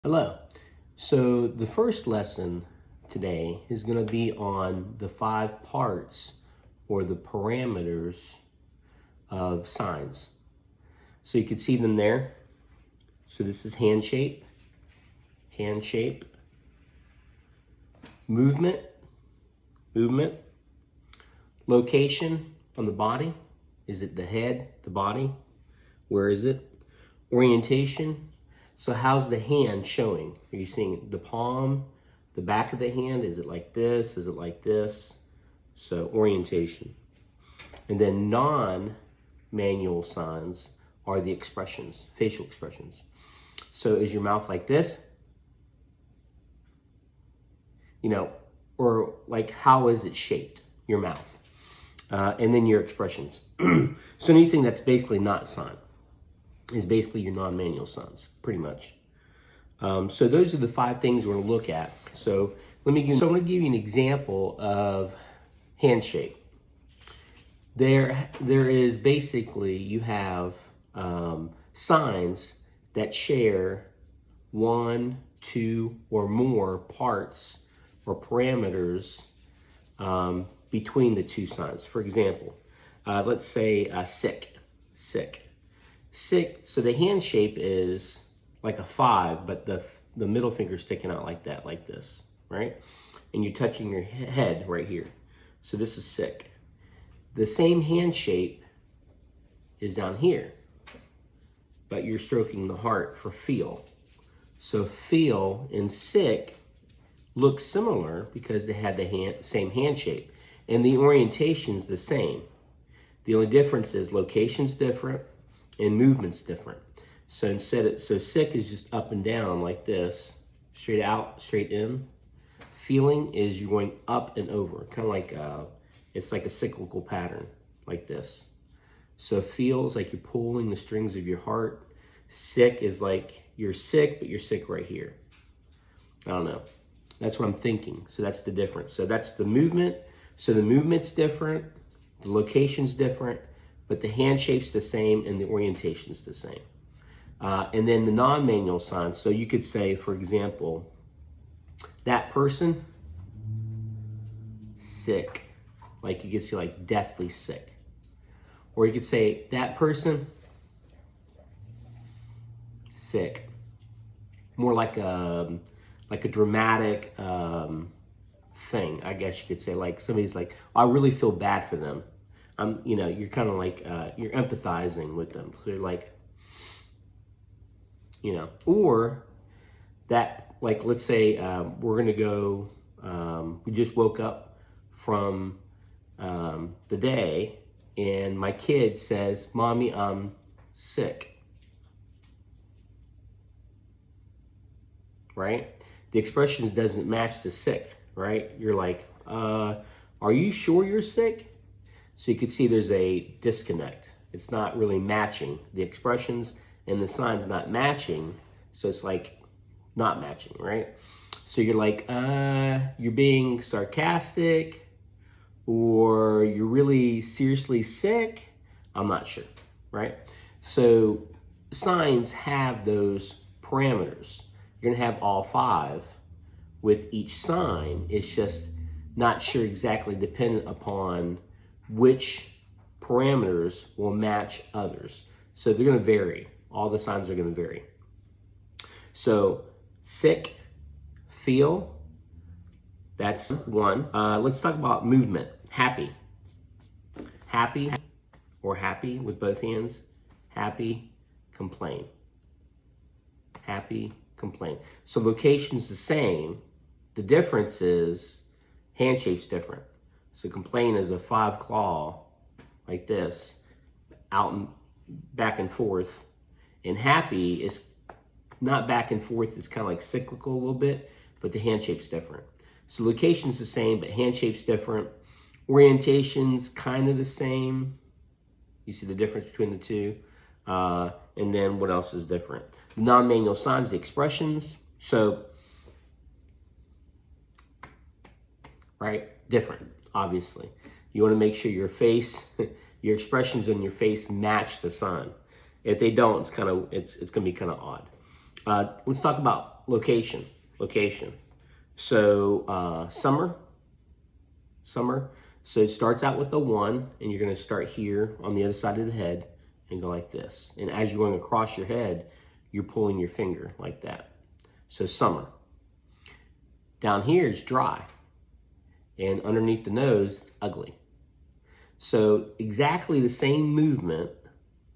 Hello. So the first lesson today is going to be on the 5 parts or the parameters of signs. So you can see them there. So this is hand shape, movement, location on the body. Is it the head, the body? Where is it? Orientation. So how's the hand showing? Are you seeing the palm, the back of the hand? Is it like this? Is it like this? So orientation. And then non-manual signs are the expressions, facial expressions. So is your mouth like this? Or like how is it shaped, your mouth? And then your expressions. So anything that's basically not a sign is basically your non-manual signs, pretty much. So those are the 5 things we're going to look at. So I'm going to give you an example of hand shape. There is basically, you have signs that share 1, 2, or more parts or parameters between the 2 signs. For example, let's say sick. So the hand shape is like a 5, but the middle finger sticking out like that, like this, right? And you're touching your head right here. So this is sick. The same hand shape is down here, but you're stroking the heart for feel. So feel and sick look similar because they had the same hand shape, and the orientation's the same. The only difference is location's different and movement's different. So sick is just up and down like this, straight out, straight in. Feeling is you're going up and over, kind of like it's like a cyclical pattern, like this. So feels like you're pulling the strings of your heart. Sick is like you're sick, but you're sick right here. I don't know. That's what I'm thinking. So that's the difference. So that's the movement. So the movement's different, the location's different, but the hand shape's the same and the orientation's the same. And then the non-manual signs. So you could say, for example, that person, sick. Like you could see like deathly sick. Or you could say, that person, sick. More like a dramatic thing, I guess you could say. Like somebody's like, I really feel bad for them. You're kind of like, you're empathizing with them. So you're like, or that, like, let's say we're going to go, we just woke up from the day and my kid says, Mommy, I'm sick. Right? The expressions doesn't match to sick, right? You're like, are you sure you're sick? So you can see there's a disconnect. It's not really matching. The expressions and the signs not matching. So it's like not matching, right? So you're like, you're being sarcastic, or you're really seriously sick. I'm not sure, right? So signs have those parameters. You're gonna have all 5 with each sign. It's just not sure exactly, dependent upon which parameters will match others. So they're gonna vary. All the signs are gonna vary. So sick, feel, that's 1. Let's talk about movement. Happy or happy with both hands. Happy, complain. Happy, complain. So location's the same. The difference is hand shape's different. So complain is a 5 claw like this, out and back and forth. And happy is not back and forth. It's kind of like cyclical a little bit, but the hand shape's different. So location's the same, but hand shape's different. Orientation's kind of the same. You see the difference between the 2. And then what else is different? The non-manual signs, the expressions. So, right, different, obviously. You want to make sure your face, your expressions on your face match the sign. If they don't, it's going to be kind of odd. Let's talk about location. Location. So summer. So it starts out with a 1, and you're going to start here on the other side of the head and go like this. And as you're going across your head, you're pulling your finger like that. So summer. Down here is dry. And underneath the nose, it's ugly. So exactly the same movement,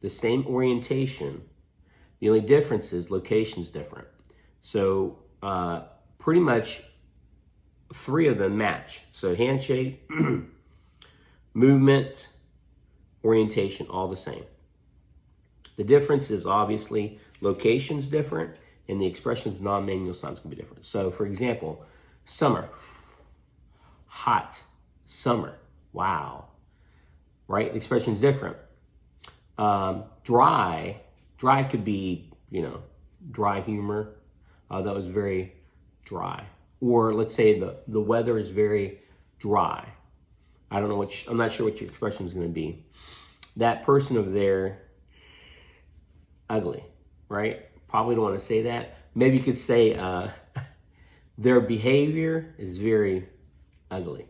the same orientation. The only difference is location's different. So pretty much 3 of them match. So hand shape, movement, orientation, all the same. The difference is obviously location's different and the expressions of non-manual signs can be different. So for example, summer, hot, summer, wow, right? The expression's different. Dry could be, dry humor. That was very dry. Or let's say the weather is very dry. I don't know I'm not sure what your expression is going to be. That person over there, ugly, right? Probably don't want to say that. Maybe you could say their behavior is very ugly.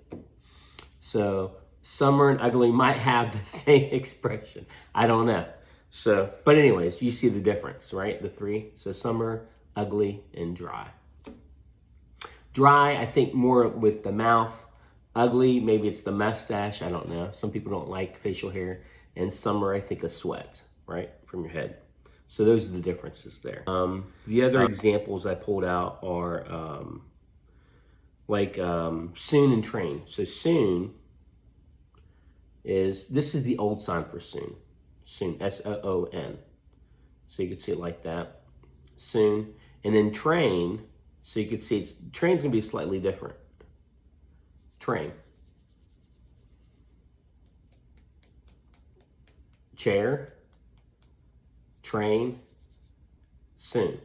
So summer and ugly might have the same expression. I don't know. So, but anyways, you see the difference, right? The 3. So summer, ugly, and dry. Dry, I think more with the mouth. Ugly, maybe it's the mustache. I don't know. Some people don't like facial hair. And summer, I think a sweat, right? From your head. So those are the differences there. The other examples I pulled out are soon and train. So soon this is the old sign for soon. Soon, S-O-O-N. So you can see it like that. Soon. And then train, so you can see train's gonna be slightly different. Train. Chair. Train. Soon.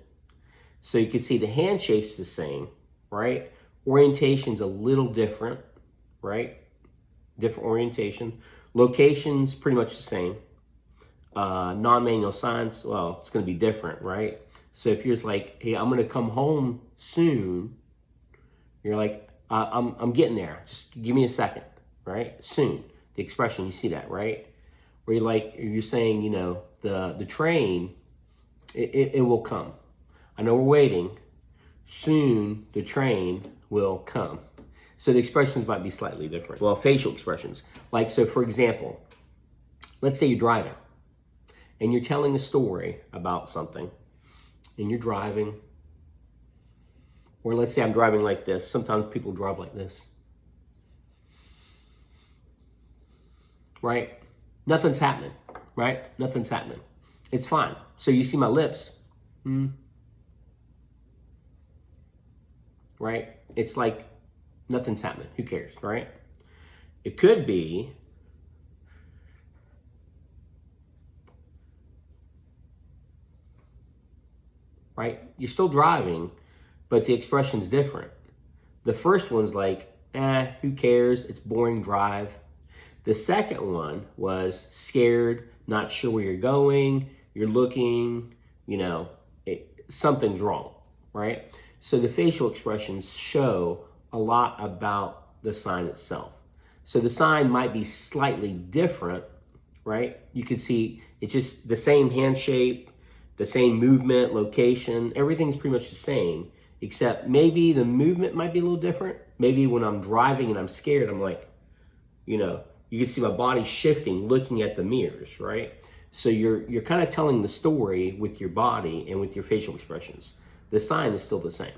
So you can see the hand shape's the same, right? Orientation's a little different, right? Different orientation. Location's pretty much the same. Non-manual signs, well, it's going to be different, right? So if you're like, hey, I'm going to come home soon, you're like, I'm getting there. Just give me a second, right? Soon. The expression, you see that, right? Where you're saying, the train, it will come. I know we're waiting. Soon, the train will come. So the expressions might be slightly different. Well, facial expressions. So for example, let's say you're driving and you're telling a story about something and you're driving. Or let's say I'm driving like this. Sometimes people drive like this. Right? Nothing's happening. Right? Nothing's happening. It's fine. So you see my lips. Right? It's like nothing's happening. Who cares, right? It could be right? You're still driving, but the expression's different. The first one's like, who cares? It's boring drive. The second one was scared, not sure where you're going. You're looking, something's wrong, right? So the facial expressions show a lot about the sign itself. So the sign might be slightly different, right? You can see it's just the same hand shape, the same movement, location, everything's pretty much the same, except maybe the movement might be a little different. Maybe when I'm driving and I'm scared, I'm like, you can see my body shifting, looking at the mirrors, right? So you're kind of telling the story with your body and with your facial expressions. The sign is still the same.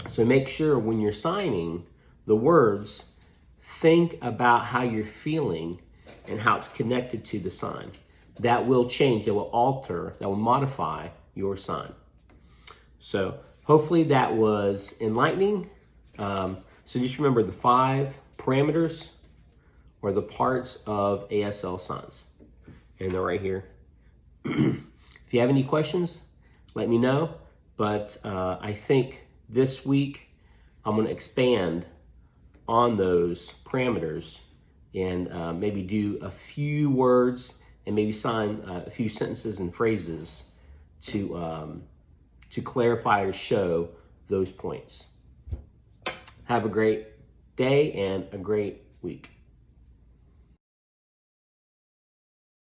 So make sure when you're signing the words, think about how you're feeling and how it's connected to the sign. That will change, that will alter, that will modify your sign. So hopefully that was enlightening. So just remember the 5 parameters or the parts of ASL signs. And they're right here. If you have any questions, let me know. But I think this week I'm going to expand on those parameters and maybe do a few words and maybe sign a few sentences and phrases to to clarify or show those points. Have a great day and a great week.